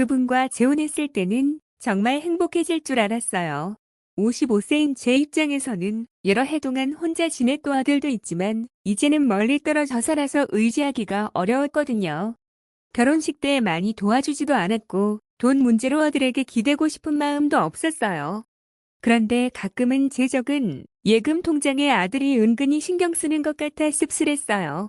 그분과 재혼했을 때는 정말 행복해질 줄 알았어요. 55세인 제 입장에서는 여러 해 동안 혼자 지냈던 아들도 있지만 이제는 멀리 떨어져 살아서 의지하기가 어려웠거든요. 결혼식 때 많이 도와주지도 않았고 돈 문제로 아들에게 기대고 싶은 마음도 없었어요. 그런데 가끔은 제 적은 예금 통장에 아들이 은근히 신경 쓰는 것 같아 씁쓸했어요.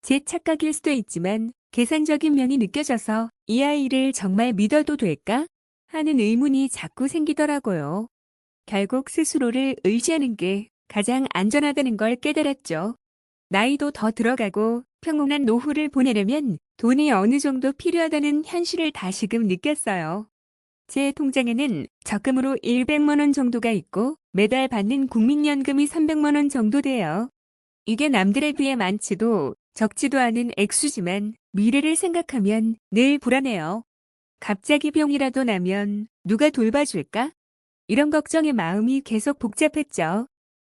제 착각일 수도 있지만 계산적인 면이 느껴져서 이 아이를 정말 믿어도 될까? 하는 의문이 자꾸 생기더라고요. 결국 스스로를 의지하는 게 가장 안전하다는 걸 깨달았죠. 나이도 더 들어가고 평온한 노후를 보내려면 돈이 어느 정도 필요하다는 현실을 다시금 느꼈어요. 제 통장에는 적금으로 100만 원 정도가 있고 매달 받는 국민연금이 300만 원 정도 돼요. 이게 남들에 비해 많지도 적지도 않은 액수지만 미래를 생각하면 늘 불안해요. 갑자기 병이라도 나면 누가 돌봐줄까? 이런 걱정에 마음이 계속 복잡했죠.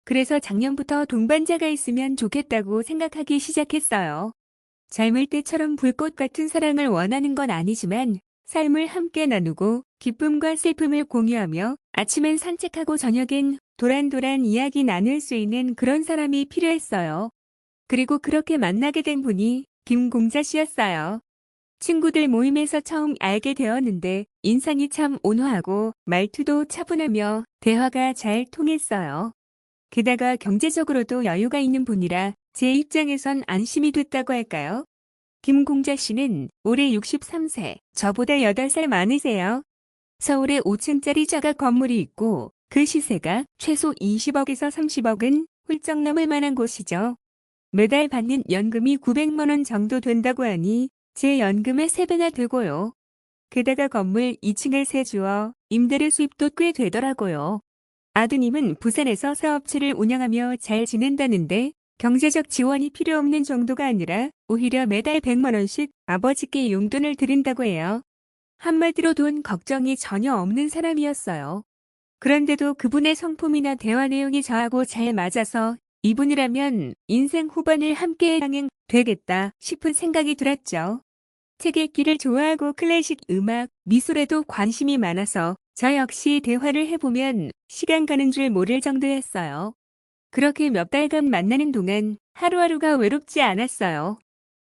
그래서 작년부터 동반자가 있으면 좋겠다고 생각하기 시작했어요. 젊을 때처럼 불꽃 같은 사랑을 원하는 건 아니지만 삶을 함께 나누고 기쁨과 슬픔을 공유하며 아침엔 산책하고 저녁엔 도란도란 이야기 나눌 수 있는 그런 사람이 필요했어요. 그리고 그렇게 만나게 된 분이 김공자 씨였어요. 친구들 모임에서 처음 알게 되었는데 인상이 참 온화하고 말투도 차분하며 대화가 잘 통했어요. 게다가 경제적으로도 여유가 있는 분이라 제 입장에선 안심이 됐다고 할까요? 김공자 씨는 올해 63세, 저보다 8살 많으세요. 서울에 5층짜리 자가 건물이 있고 그 시세가 최소 20억에서 30억은 훌쩍 넘을 만한 곳이죠. 매달 받는 연금이 900만 원 정도 된다고 하니 제 연금의 3배나 되고요. 게다가 건물 2층을 세주어 임대료 수입도 꽤 되더라고요. 아드님은 부산에서 사업체를 운영하며 잘 지낸다는데 경제적 지원이 필요 없는 정도가 아니라 오히려 매달 100만 원씩 아버지께 용돈을 드린다고 해요. 한마디로 돈 걱정이 전혀 없는 사람이었어요. 그런데도 그분의 성품이나 대화 내용이 저하고 잘 맞아서 이분이라면 인생 후반을 함께 향행 되겠다 싶은 생각이 들었죠. 책 읽기를 좋아하고 클래식 음악, 미술에도 관심이 많아서 저 역시 대화를 해보면 시간 가는 줄 모를 정도였어요. 그렇게 몇 달간 만나는 동안 하루하루가 외롭지 않았어요.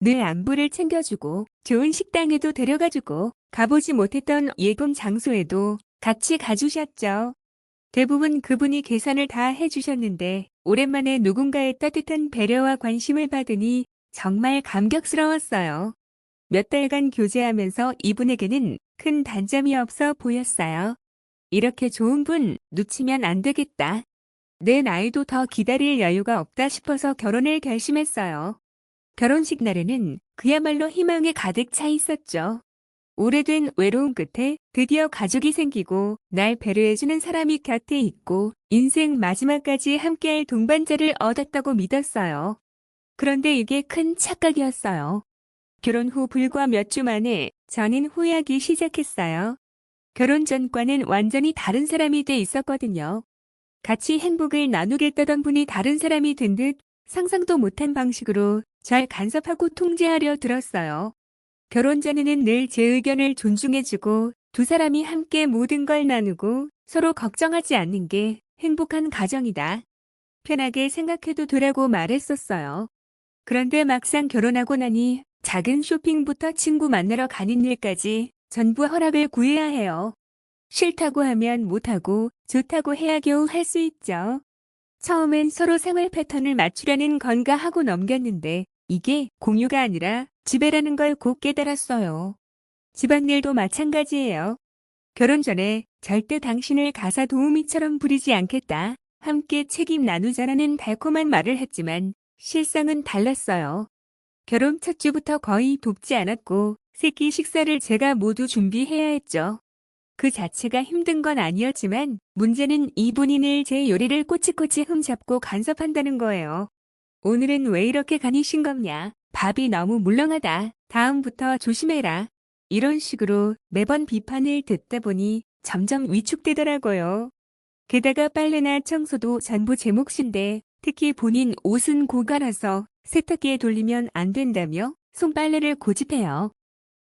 늘 안부를 챙겨주고 좋은 식당에도 데려가주고 가보지 못했던 예금 장소에도 같이 가주셨죠. 대부분 그분이 계산을 다 해주셨는데 오랜만에 누군가의 따뜻한 배려와 관심을 받으니 정말 감격스러웠어요. 몇 달간 교제하면서 이분에게는 큰 단점이 없어 보였어요. 이렇게 좋은 분 놓치면 안 되겠다. 내 나이도 더 기다릴 여유가 없다 싶어서 결혼을 결심했어요. 결혼식 날에는 그야말로 희망에 가득 차 있었죠. 오래된 외로움 끝에 드디어 가족이 생기고 날 배려해주는 사람이 곁에 있고 인생 마지막까지 함께할 동반자를 얻었다고 믿었어요. 그런데 이게 큰 착각이었어요. 결혼 후 불과 몇 주 만에 저는 후회하기 시작했어요. 결혼 전과는 완전히 다른 사람이 돼 있었거든요. 같이 행복을 나누겠다던 분이 다른 사람이 된 듯 상상도 못한 방식으로 절 간섭하고 통제하려 들었어요. 결혼 전에는 늘 제 의견을 존중해주고 두 사람이 함께 모든 걸 나누고 서로 걱정하지 않는 게 행복한 가정이다. 편하게 생각해도 되라고 말했었어요. 그런데 막상 결혼하고 나니 작은 쇼핑부터 친구 만나러 가는 일까지 전부 허락을 구해야 해요. 싫다고 하면 못하고 좋다고 해야 겨우 할 수 있죠. 처음엔 서로 생활 패턴을 맞추려는 건가 하고 넘겼는데 이게 공유가 아니라 지배라는 걸 곧 깨달았어요. 집안일도 마찬가지예요. 결혼 전에 절대 당신을 가사 도우미처럼 부리지 않겠다. 함께 책임 나누자라는 달콤한 말을 했지만 실상은 달랐어요. 결혼 첫 주부터 거의 돕지 않았고 새끼 식사를 제가 모두 준비해야 했죠. 그 자체가 힘든 건 아니었지만 문제는 이분이 늘 제 요리를 꼬치꼬치 흠잡고 간섭한다는 거예요. 오늘은 왜 이렇게 간이 싱겁냐? 밥이 너무 물렁하다. 다음부터 조심해라. 이런 식으로 매번 비판을 듣다 보니 점점 위축되더라고요. 게다가 빨래나 청소도 전부 제 몫인데 특히 본인 옷은 고가라서 세탁기에 돌리면 안 된다며 손빨래를 고집해요.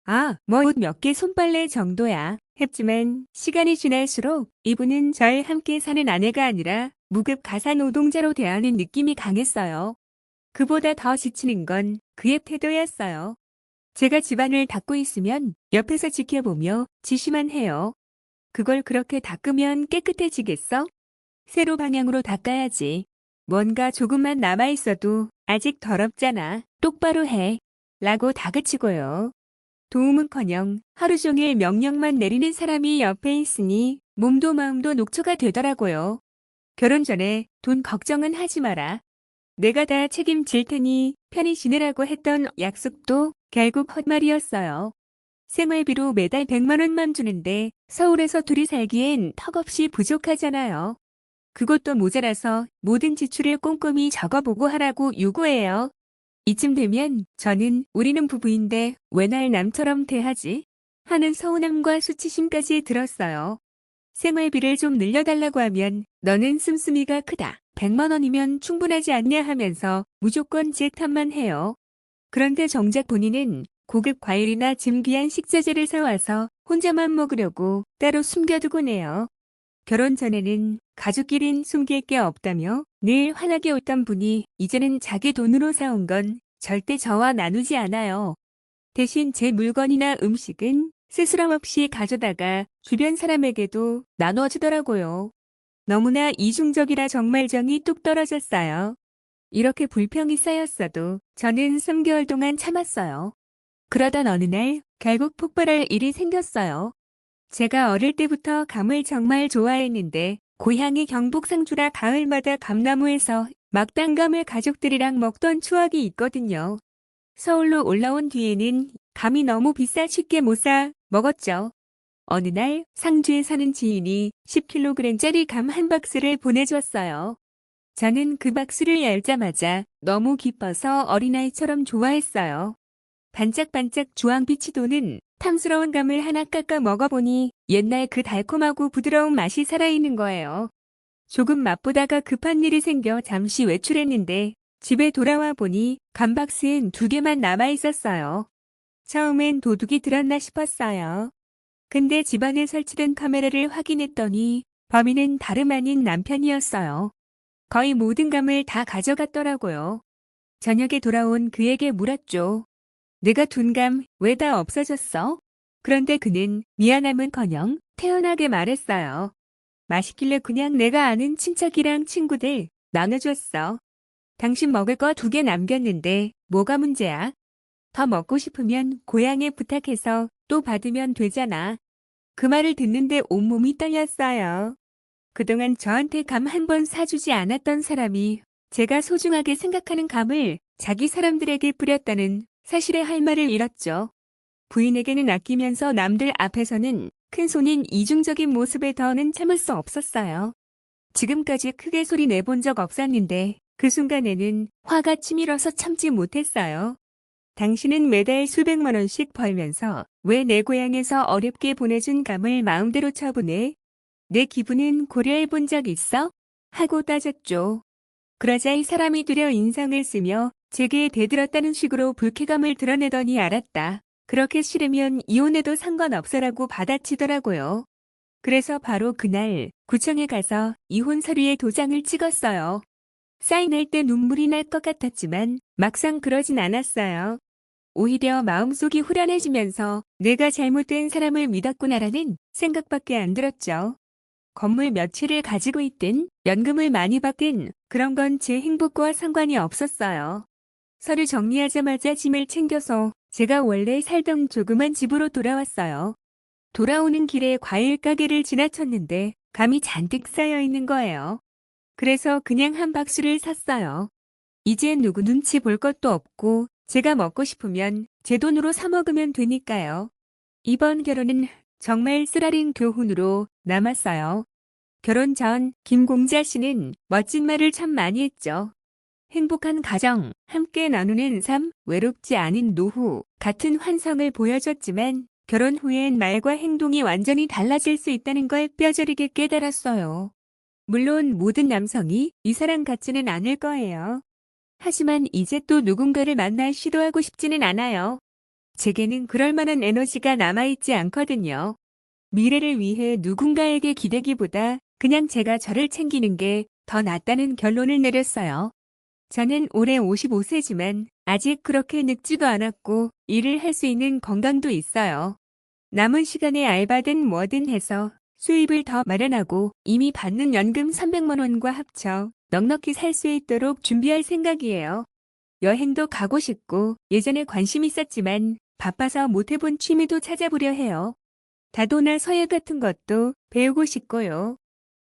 뭐 옷 몇 개 손빨래 정도야. 했지만 시간이 지날수록 이분은 절 함께 사는 아내가 아니라 무급 가사 노동자로 대하는 느낌이 강했어요. 그보다 더 지치는 건 그의 태도였어요. 제가 집안을 닦고 있으면 옆에서 지켜보며 지시만 해요. 그걸 그렇게 닦으면 깨끗해지겠어? 세로 방향으로 닦아야지. 뭔가 조금만 남아있어도 아직 더럽잖아. 똑바로 해. 라고 다그치고요. 도움은커녕 하루 종일 명령만 내리는 사람이 옆에 있으니 몸도 마음도 녹초가 되더라고요. 결혼 전에 돈 걱정은 하지 마라. 내가 다 책임질 테니 편히 지내라고 했던 약속도 결국 헛말이었어요. 생활비로 매달 100만 원만 주는데 서울에서 둘이 살기엔 턱없이 부족하잖아요. 그것도 모자라서 모든 지출을 꼼꼼히 적어보고 하라고 요구해요. 이쯤 되면 저는 우리는 부부인데 왜 날 남처럼 대하지? 하는 서운함과 수치심까지 들었어요. 생활비를 좀 늘려달라고 하면 너는 씀씀이가 크다. 100만 원이면 충분하지 않냐 하면서 무조건 제 탓만 해요. 그런데 정작 본인은 고급 과일이나 즘 귀한 식자재를 사와서 혼자만 먹으려고 따로 숨겨두곤 해요. 결혼 전에는 가족끼린 숨길 게 없다며 늘 환하게 웃던 분이 이제는 자기 돈으로 사온 건 절대 저와 나누지 않아요. 대신 제 물건이나 음식은 스스럼 없이 가져다가 주변 사람에게도 나눠주더라고요. 너무나 이중적이라 정말 정이 뚝 떨어졌어요. 이렇게 불평이 쌓였어도 저는 3개월 동안 참았어요. 그러던 어느 날 결국 폭발할 일이 생겼어요. 제가 어릴 때부터 감을 정말 좋아했는데 고향이 경북 상주라 가을마다 감나무에서 막당감을 가족들이랑 먹던 추억이 있거든요. 서울로 올라온 뒤에는 감이 너무 비싸 쉽게 못 사 먹었죠. 어느 날 상주에 사는 지인이 10kg짜리 감 한 박스를 보내줬어요. 저는 그 박스를 열자마자 너무 기뻐서 어린아이처럼 좋아했어요. 반짝반짝 주황빛이 도는 탐스러운 감을 하나 깎아 먹어보니 옛날 그 달콤하고 부드러운 맛이 살아있는 거예요. 조금 맛보다가 급한 일이 생겨 잠시 외출했는데 집에 돌아와 보니 감박스엔 2개만 남아있었어요. 처음엔 도둑이 들었나 싶었어요. 근데 집안에 설치된 카메라를 확인했더니 범인은 다름 아닌 남편이었어요. 거의 모든 감을 다 가져갔더라고요. 저녁에 돌아온 그에게 물었죠. 내가 둔 감 왜 다 없어졌어? 그런데 그는 미안함은커녕 태연하게 말했어요. 맛있길래 그냥 내가 아는 친척이랑 친구들 나눠줬어. 당신 먹을 거 2개 남겼는데 뭐가 문제야? 더 먹고 싶으면 고향에 부탁해서 또 받으면 되잖아. 그 말을 듣는데 온몸이 떨렸어요. 그동안 저한테 감 한 번 사주지 않았던 사람이 제가 소중하게 생각하는 감을 자기 사람들에게 뿌렸다는 사실에 할 말을 잃었죠. 부인에게는 아끼면서 남들 앞에서는 큰손인 이중적인 모습에 더는 참을 수 없었어요. 지금까지 크게 소리 내본 적 없었는데 그 순간에는 화가 치밀어서 참지 못했어요. 당신은 매달 수백만 원씩 벌면서 왜 내 고향에서 어렵게 보내준 감을 마음대로 처분해? 내 기분은 고려해 본 적 있어? 하고 따졌죠. 그러자 이 사람이 되려 인상을 쓰며 제게 대들었다는 식으로 불쾌감을 드러내더니 알았다. 그렇게 싫으면 이혼해도 상관없어라고 받아치더라고요. 그래서 바로 그날 구청에 가서 이혼 서류에 도장을 찍었어요. 사인할 때 눈물이 날 것 같았지만 막상 그러진 않았어요. 오히려 마음속이 후련해지면서 내가 잘못된 사람을 믿었구나라는 생각밖에 안 들었죠. 건물 몇 채를 가지고 있든 연금을 많이 받든 그런 건 제 행복과 상관이 없었어요. 서류 정리하자마자 짐을 챙겨서 제가 원래 살던 조그만 집으로 돌아왔어요. 돌아오는 길에 과일 가게를 지나쳤는데 감이 잔뜩 쌓여 있는 거예요. 그래서 그냥 한 박스를 샀어요. 이젠 누구 눈치 볼 것도 없고 제가 먹고 싶으면 제 돈으로 사 먹으면 되니까요. 이번 결혼은 정말 쓰라린 교훈으로 남았어요. 결혼 전 김공자 씨는 멋진 말을 참 많이 했죠. 행복한 가정, 함께 나누는 삶, 외롭지 않은 노후 같은 환상을 보여줬지만 결혼 후엔 말과 행동이 완전히 달라질 수 있다는 걸 뼈저리게 깨달았어요. 물론 모든 남성이 이 사람 같지는 않을 거예요. 하지만 이제 또 누군가를 만날 시도하고 싶지는 않아요. 제게는 그럴 만한 에너지가 남아있지 않거든요. 미래를 위해 누군가에게 기대기보다 그냥 제가 저를 챙기는 게 더 낫다는 결론을 내렸어요. 저는 올해 55세지만 아직 그렇게 늙지도 않았고 일을 할 수 있는 건강도 있어요. 남은 시간에 알바든 뭐든 해서 수입을 더 마련하고 이미 받는 연금 300만 원과 합쳐 넉넉히 살 수 있도록 준비할 생각이에요. 여행도 가고 싶고 예전에 관심 있었지만 바빠서 못 해본 취미도 찾아보려 해요. 다도나 서예 같은 것도 배우고 싶고요.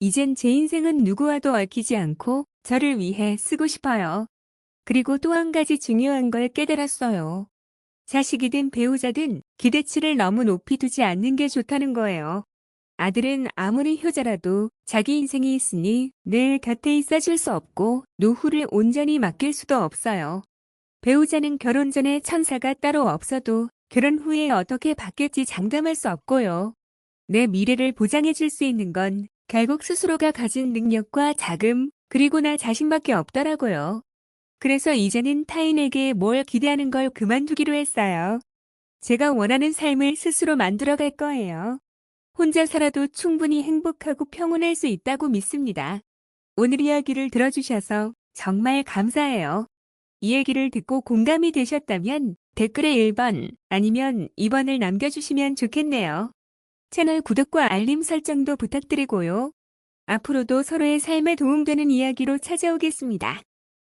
이젠 제 인생은 누구와도 얽히지 않고 저를 위해 쓰고 싶어요. 그리고 또 한 가지 중요한 걸 깨달았어요. 자식이든 배우자든 기대치를 너무 높이 두지 않는 게 좋다는 거예요. 아들은 아무리 효자라도 자기 인생이 있으니 늘 곁에 있어줄 수 없고 노후를 온전히 맡길 수도 없어요. 배우자는 결혼 전에 천사가 따로 없어도 결혼 후에 어떻게 바뀔지 장담할 수 없고요. 내 미래를 보장해 줄 수 있는 건 결국 스스로가 가진 능력과 자금, 그리고 나 자신밖에 없더라고요. 그래서 이제는 타인에게 뭘 기대하는 걸 그만두기로 했어요. 제가 원하는 삶을 스스로 만들어 갈 거예요. 혼자 살아도 충분히 행복하고 평온할 수 있다고 믿습니다. 오늘 이야기를 들어주셔서 정말 감사해요. 이 얘기를 듣고 공감이 되셨다면 댓글에 1번 아니면 2번을 남겨주시면 좋겠네요. 채널 구독과 알림 설정도 부탁드리고요. 앞으로도 서로의 삶에 도움되는 이야기로 찾아오겠습니다.